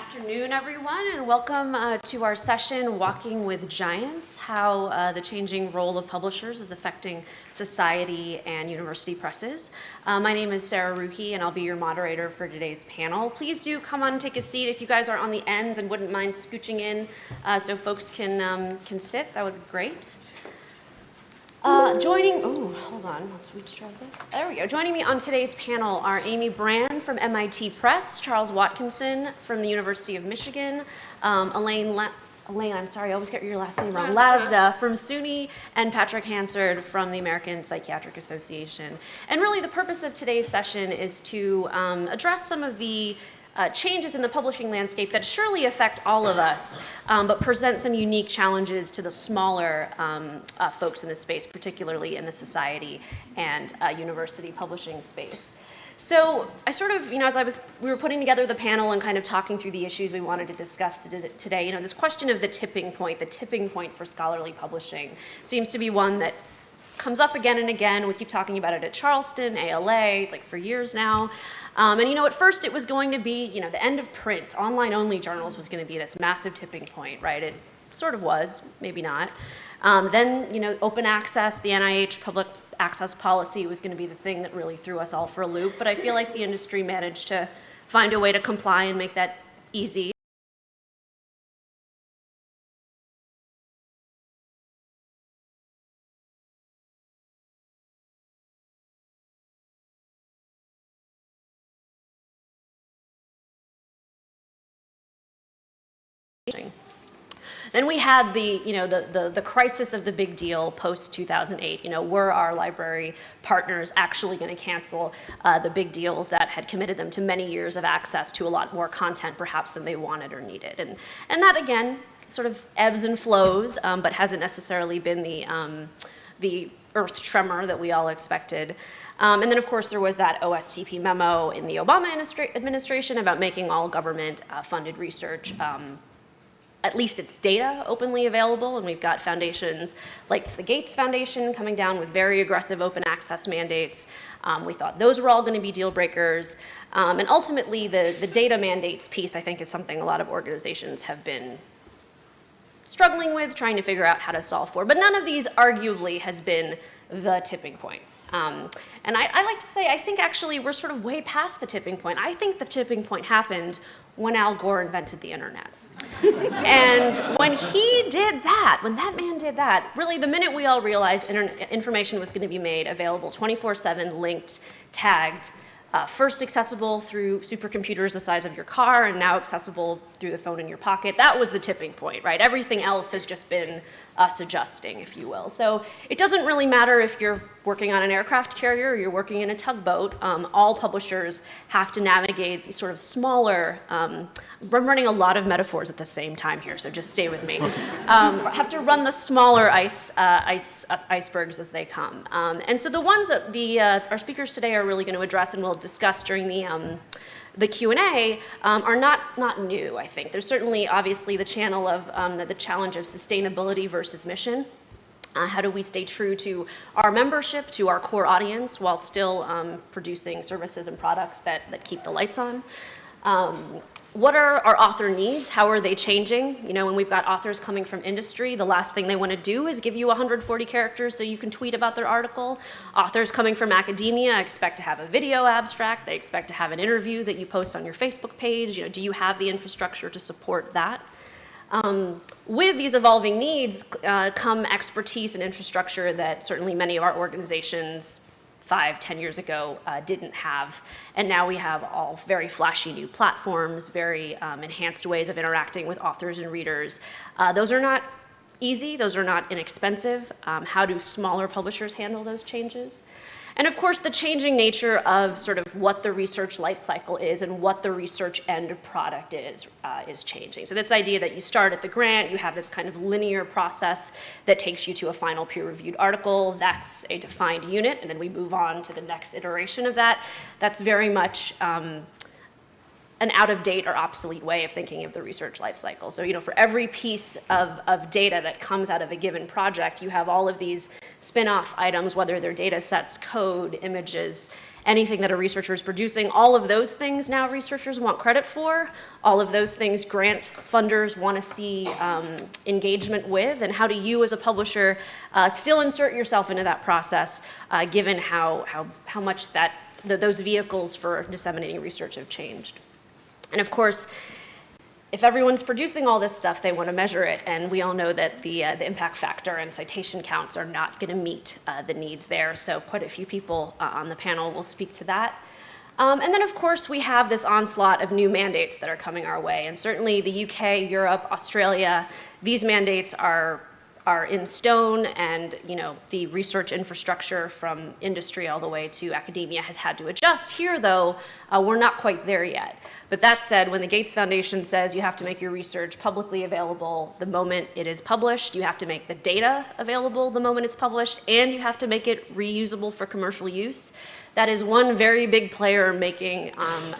afternoon, everyone, and welcome to our session, Walking with Giants, how the changing role of publishers is affecting society and university presses. My name is Sara Rouhi, and I'll be your moderator for today's panel. Please do come on and take a seat if you guys are on the ends and wouldn't mind scooching in so folks can sit. That would be great. Hold on, let's retry this. There we go. Joining me on today's panel are Amy Brand from MIT Press, Charles Watkinson from the University of Michigan, Elaine, I'm sorry, I always get your last name wrong, Lasda from SUNY, and Patrick Hansard from the American Psychiatric Association. And really the purpose of today's session is to address some of the changes in the publishing landscape that surely affect all of us, but present some unique challenges to the smaller folks in this space, particularly in the society and university publishing space. So I sort of, as we were putting together the panel and kind of talking through the issues we wanted to discuss today, this question of the tipping point for scholarly publishing seems to be one that comes up again and again. We keep talking about it at Charleston, ALA, like for years now. At first it was going to be, the end of print. Online-only journals was going to be this massive tipping point, right? It sort of was, maybe not. Then, open access, the NIH public access policy was going to be the thing that really threw us all for a loop. But I feel like the industry managed to find a way to comply and make that easy. Then we had the crisis of the big deal post 2008. Were our library partners actually going to cancel the big deals that had committed them to many years of access to a lot more content, perhaps than they wanted or needed? And that again sort of ebbs and flows, but hasn't necessarily been the earth tremor that we all expected. And then, of course, there was that OSTP memo in the Obama administration about making all government-funded research, at least its data, openly available. And we've got foundations like the Gates Foundation coming down with very aggressive open access mandates. We thought those were all going to be deal breakers. And ultimately, the data mandates piece, I think, is something a lot of organizations have been struggling with, trying to figure out how to solve for. But none of these arguably has been the tipping point. And I like to say, I think actually we're sort of way past the tipping point. I think the tipping point happened when Al Gore invented the internet. And when that man did that, really the minute we all realized information was going to be made available 24/7, linked, tagged, first accessible through supercomputers the size of your car, and now accessible through the phone in your pocket, that was the tipping point, right? Everything else has just been us adjusting, if you will. So it doesn't really matter if you're working on an aircraft carrier or you're working in a tugboat. All publishers have to navigate these sort of smaller, I'm running a lot of metaphors at the same time here, so just stay with me. Have to run the smaller icebergs as they come. And so the ones that our speakers today are really going to address and we'll discuss during the Q&A are not new, I think. There's certainly, obviously, the channel of the challenge of sustainability versus mission. How do we stay true to our membership, to our core audience, while still producing services and products that keep the lights on? What are our author needs? How are they changing? When we've got authors coming from industry, the last thing they want to do is give you 140 characters so you can tweet about their article. Authors coming from academia expect to have a video abstract. They expect to have an interview that you post on your Facebook page. Do you have the infrastructure to support that? With these evolving needs come expertise and infrastructure that certainly many of our organizations 5-10 years ago didn't have. And now we have all very flashy new platforms, very enhanced ways of interacting with authors and readers. Those are not easy, those are not inexpensive. How do smaller publishers handle those changes? And of course, the changing nature of sort of what the research life cycle is and what the research end product is changing. So this idea that you start at the grant, you have this kind of linear process that takes you to a final peer-reviewed article. That's a defined unit, and then we move on to the next iteration of that. That's very much an out-of-date or obsolete way of thinking of the research life cycle. So, for every piece of data that comes out of a given project, you have all of these spin-off items, whether they're data sets, code, images, anything that a researcher is producing. All of those things now researchers want credit for. All of those things grant funders want to see engagement with. And how do you as a publisher still insert yourself into that process, given how much those vehicles for disseminating research have changed? And of course, if everyone's producing all this stuff, they want to measure it, and we all know that the impact factor and citation counts are not going to meet the needs there, so quite a few people on the panel will speak to that. And then, of course, we have this onslaught of new mandates that are coming our way, and certainly the UK, Europe, Australia, these mandates are in stone, and the research infrastructure from industry all the way to academia has had to adjust. Here, though, we're not quite there yet. But that said, when the Gates Foundation says you have to make your research publicly available the moment it is published, you have to make the data available the moment it's published, and you have to make it reusable for commercial use, that is one very big player making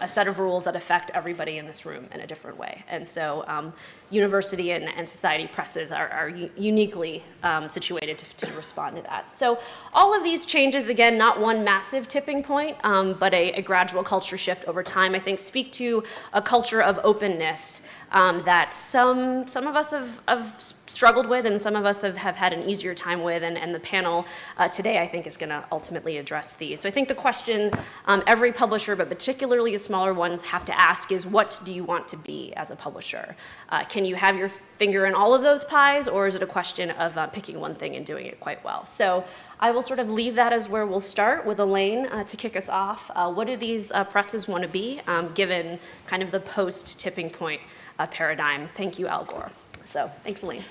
a set of rules that affect everybody in this room in a different way. And so university and society presses are uniquely situated to respond to that. So all of these changes, again, not one massive tipping point, but a gradual culture shift over time, I think speak to a culture of openness that some of us have struggled with, and some of us have had an easier time with, and the panel today, I think, is going to ultimately address these. So I think the question every publisher, but particularly the smaller ones, have to ask is, what do you want to be as a publisher? Can you have your finger in all of those pies, or is it a question of picking one thing and doing it quite well? So I will sort of leave that as where we'll start with Elaine to kick us off. What do these presses want to be, given kind of the post-tipping point paradigm? Thank you, Al Gore. So thanks, Elaine.